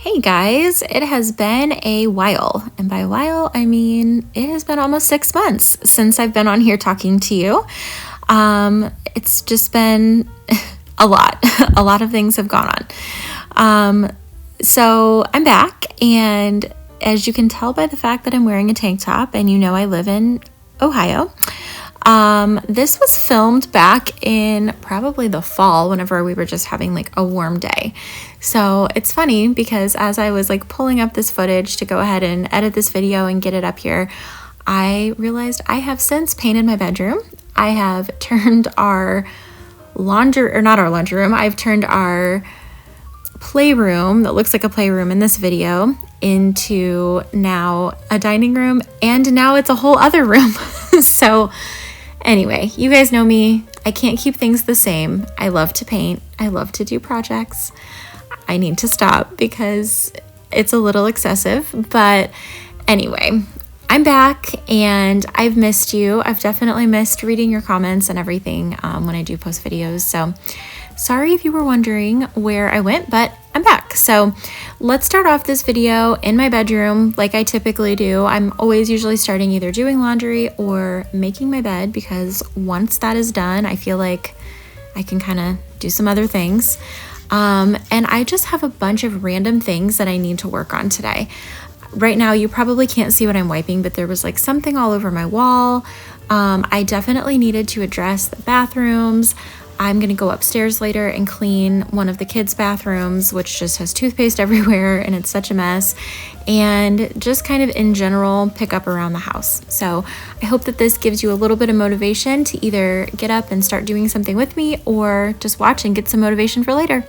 Hey guys, it has been a while, and by a while I mean it has been almost 6 months since I've been on here talking to you. It's just been a lot. A lot of things have gone on. So I'm back, and as you can tell by the fact that I'm wearing a tank top, and you know I live in Ohio. This was filmed back in probably the fall whenever we were just having like a warm day. So it's funny because as I was like pulling up this footage to go ahead and edit this video and get it up here, I realized I have since painted my bedroom. I have turned our I've turned our playroom that looks like a playroom in this video into now a dining room, and now it's a whole other room. So anyway, you guys know me. I can't keep things the same. I love to paint. I love to do projects. I need to stop because it's a little excessive. But anyway, I'm back and I've missed you. I've definitely missed reading your comments and everything when I do post videos. So sorry if you were wondering where I went, but I'm back. So let's start off this video in my bedroom like I typically do. I'm always usually starting either doing laundry or making my bed, because once that is done, I feel like I can kind of do some other things. And I just have a bunch of random things that I need to work on today. Right now, you probably can't see what I'm wiping, but there was like something all over my wall. I definitely needed to address the bathrooms. I'm gonna go upstairs later and clean one of the kids' bathrooms, which just has toothpaste everywhere and it's such a mess, and just kind of in general pick up around the house. So I hope that this gives you a little bit of motivation to either get up and start doing something with me or just watch and get some motivation for later.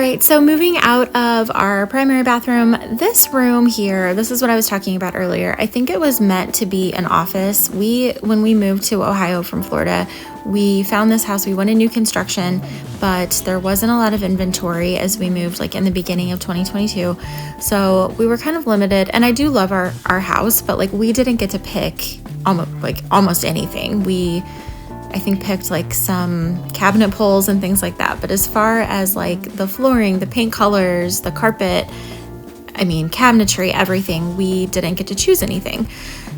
right, so moving out of our primary bathroom, this room here, this is what I was talking about earlier. I think it was meant to be an office. When we moved to Ohio from Florida, we found this house. We went in new construction, but there wasn't a lot of inventory as we moved like in the beginning of 2022. So we were kind of limited, and I do love our house, but like we didn't get to pick almost anything. I think picked like some cabinet pulls and things like that. But as far as like the flooring, the paint colors, the carpet, cabinetry, everything, we didn't get to choose anything.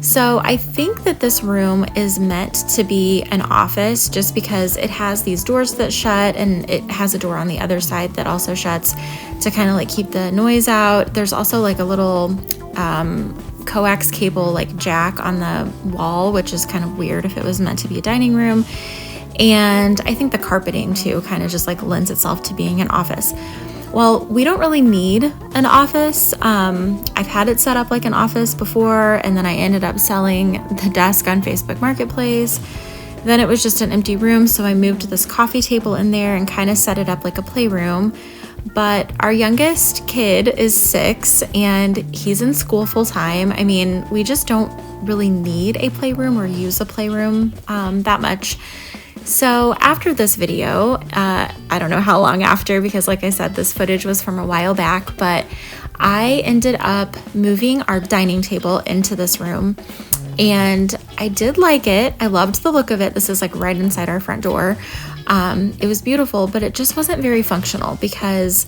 So I think that this room is meant to be an office just because it has these doors that shut, and it has a door on the other side that also shuts to kind of like keep the noise out. There's also like a little coax cable like jack on the wall, which is kind of weird if it was meant to be a dining room. And I think the carpeting too kind of just like lends itself to being an office. Well, we don't really need an office. I've had it set up like an office before, and then I ended up selling the desk on Facebook Marketplace. Then it was just an empty room, so I moved this coffee table in there and kind of set it up like a playroom. But our youngest kid is 6 and he's in school full time. We just don't really need a playroom or use a playroom that much. So after this video, I don't know how long after, because like I said, this footage was from a while back, but I ended up moving our dining table into this room, and I did like it. I loved the look of it. This is like right inside our front door. It was beautiful, but it just wasn't very functional because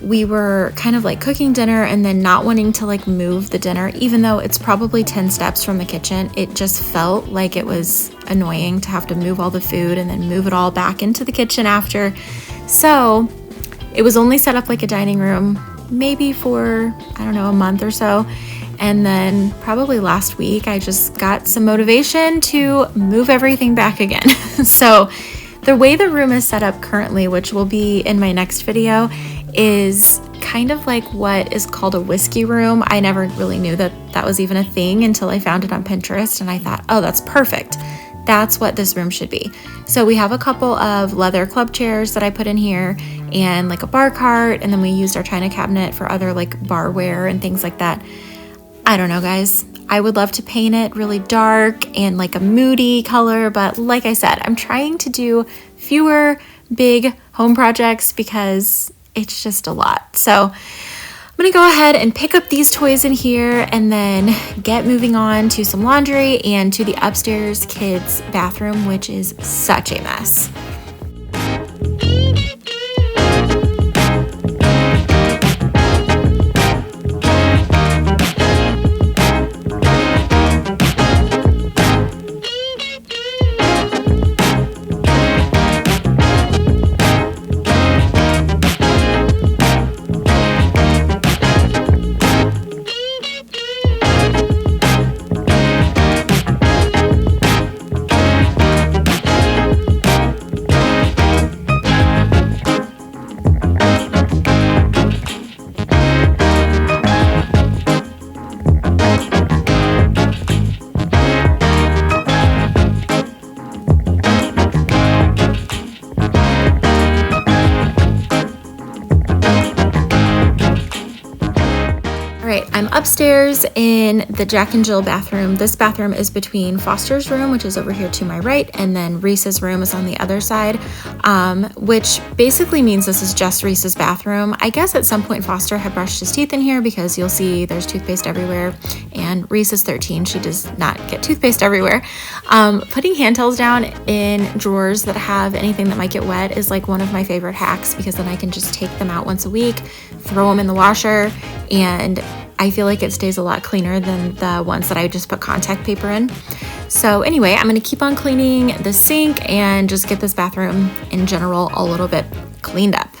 we were kind of like cooking dinner and then not wanting to like move the dinner, even though it's probably 10 steps from the kitchen. It just felt like it was annoying to have to move all the food and then move it all back into the kitchen after. So it was only set up like a dining room, maybe for, a month or so. And then probably last week, I just got some motivation to move everything back again. So the way the room is set up currently, which will be in my next video, is kind of like what is called a whiskey room. I never really knew that that was even a thing until I found it on Pinterest, and I thought, oh, that's perfect. That's what this room should be. So we have a couple of leather club chairs that I put in here and like a bar cart, and then we used our china cabinet for other like barware and things like that. I don't know, guys. I would love to paint it really dark and like a moody color, but like I said, I'm trying to do fewer big home projects because it's just a lot. So I'm gonna go ahead and pick up these toys in here and then get moving on to some laundry and to the upstairs kids' bathroom, which is such a mess. I'm upstairs in the Jack and Jill bathroom. This bathroom is between Foster's room, which is over here to my right, and then Reese's room is on the other side, which basically means this is just Reese's bathroom. I guess at some point Foster had brushed his teeth in here because you'll see there's toothpaste everywhere, and Reese is 13. She does not get toothpaste everywhere. Putting hand towels down in drawers that have anything that might get wet is like one of my favorite hacks, because then I can just take them out once a week, throw them in the washer, and I feel like it stays a lot cleaner than the ones that I just put contact paper in. So anyway, I'm gonna keep on cleaning the sink and just get this bathroom in general a little bit cleaned up.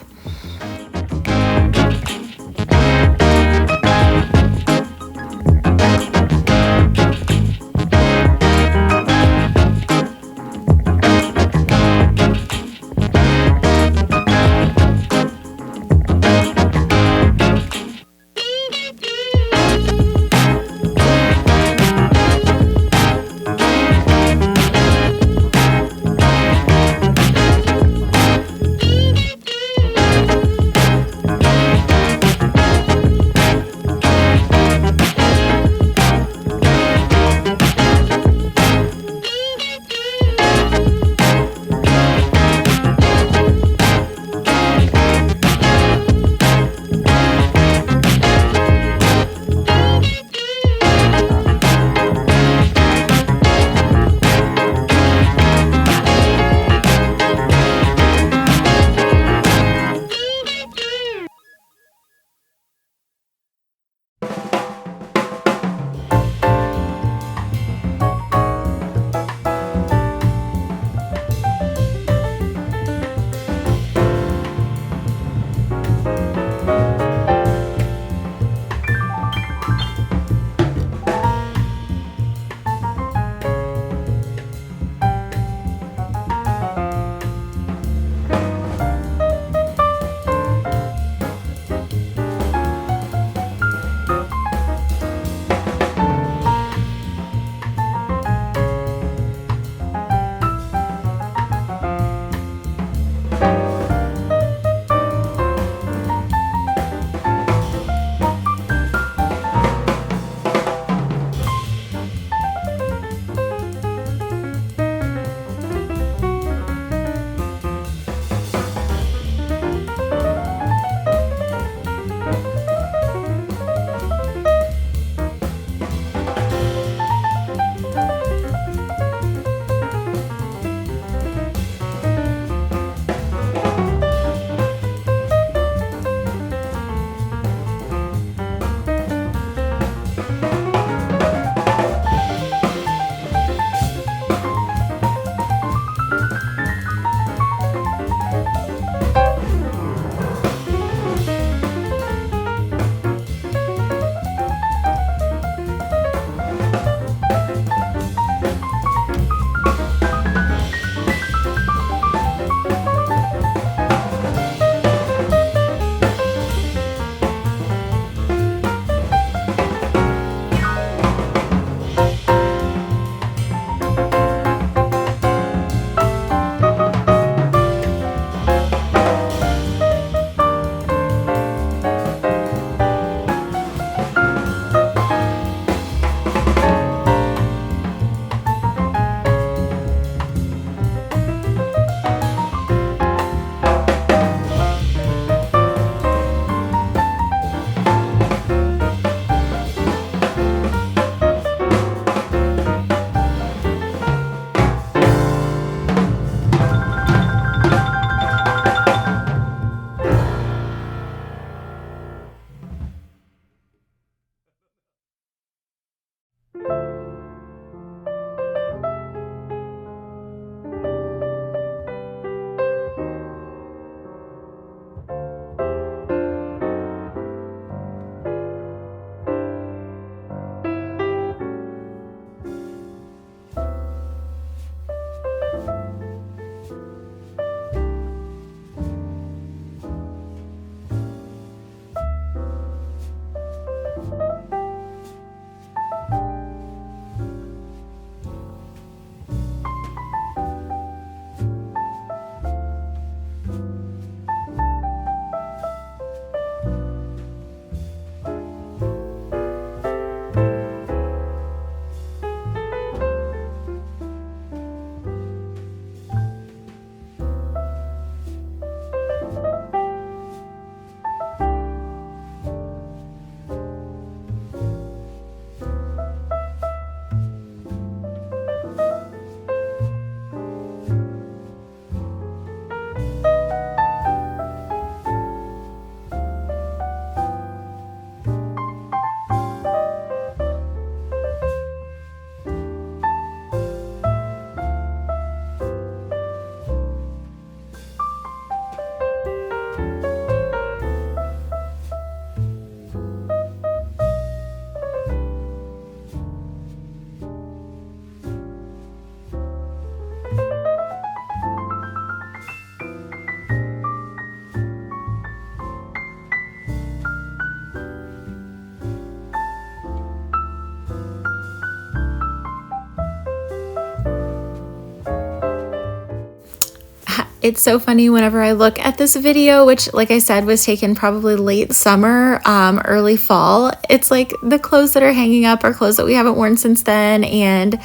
It's so funny whenever I look at this video, which like I said was taken probably late summer, early fall. It's like the clothes that are hanging up are clothes that we haven't worn since then, and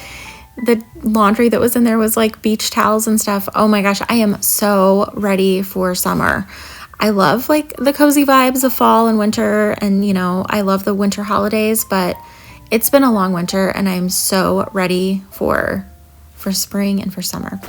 the laundry that was in there was like beach towels and stuff. Oh my gosh, I am so ready for summer. I love like the cozy vibes of fall and winter, and you know, I love the winter holidays, but it's been a long winter and I'm so ready for spring and for summer.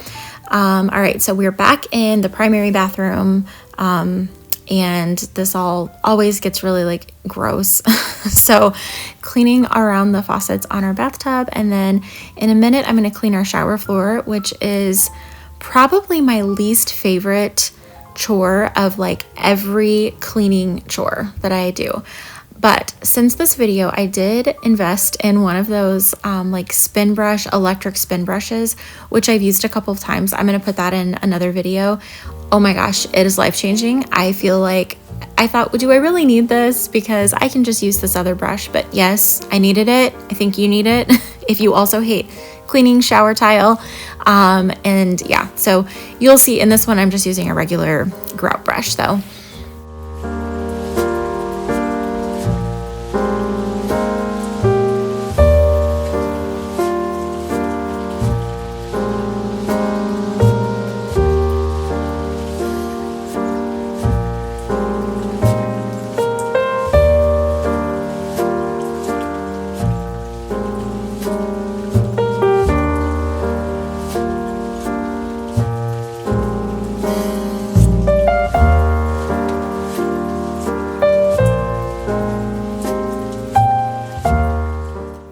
All right, so we're back in the primary bathroom, and this always gets really like gross. So cleaning around the faucets on our bathtub, and then in a minute I'm going to clean our shower floor, which is probably my least favorite chore of like every cleaning chore that I do. But since this video, I did invest in one of those like spin brush, electric spin brushes, which I've used a couple of times. I'm going to put that in another video. Oh my gosh, it is life-changing. I feel like I thought, do I really need this? Because I can just use this other brush. But yes, I needed it. I think you need it if you also hate cleaning shower tile. And yeah, so you'll see in this one, I'm just using a regular grout brush though.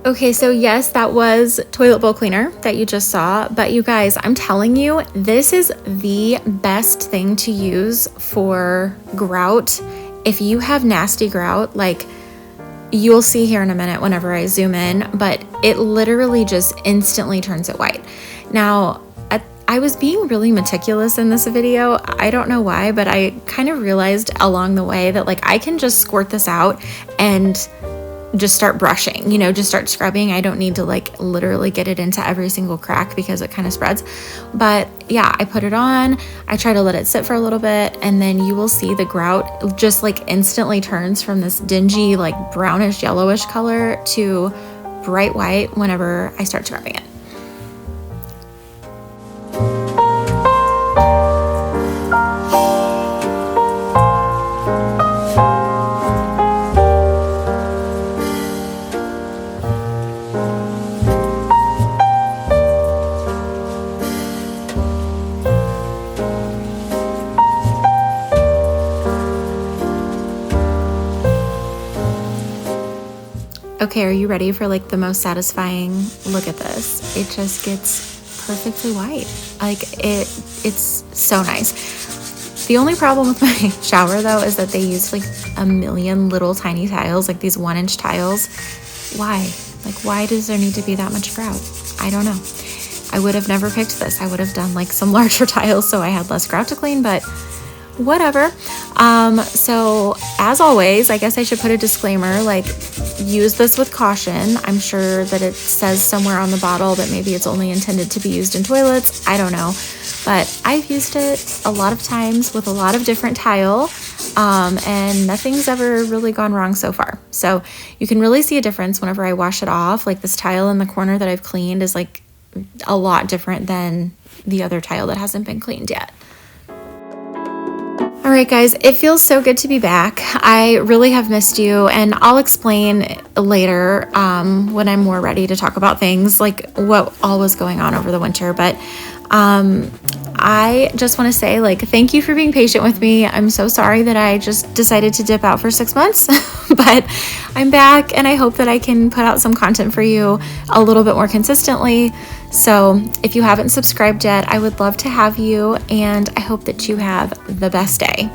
Okay, so yes, that was toilet bowl cleaner that you just saw, but you guys, I'm telling you, this is the best thing to use for grout. If you have nasty grout, like you'll see here in a minute whenever I zoom in, but it literally just instantly turns it white. Now, I was being really meticulous in this video. I don't know why, but I kind of realized along the way that like I can just squirt this out and just start brushing, you know, just start scrubbing. I don't need to like literally get it into every single crack because it kind of spreads. But yeah, I put it on, I try to let it sit for a little bit, and then you will see the grout just like instantly turns from this dingy, like brownish yellowish color to bright white whenever I start scrubbing it. Okay, are you ready for like the most satisfying look at this? It just gets perfectly white. Like it's so nice. The only problem with my shower though is that they use like a million little tiny tiles, like these 1-inch tiles. Why? Like why does there need to be that much grout? I don't know. I would have never picked this. I would have done like some larger tiles so I had less grout to clean, but whatever. So as always, I guess I should put a disclaimer, like use this with caution. I'm sure that it says somewhere on the bottle that maybe it's only intended to be used in toilets. I don't know, but I've used it a lot of times with a lot of different tile, and nothing's ever really gone wrong so far. So you can really see a difference whenever I wash it off. Like this tile in the corner that I've cleaned is like a lot different than the other tile that hasn't been cleaned yet. All right, guys, it feels so good to be back. I really have missed you, and I'll explain later when I'm more ready to talk about things like what all was going on over the winter. But I just want to say, like, thank you for being patient with me. I'm so sorry that I just decided to dip out for 6 months, but I'm back, and I hope that I can put out some content for you a little bit more consistently. So if you haven't subscribed yet, I would love to have you, and I hope that you have the best day.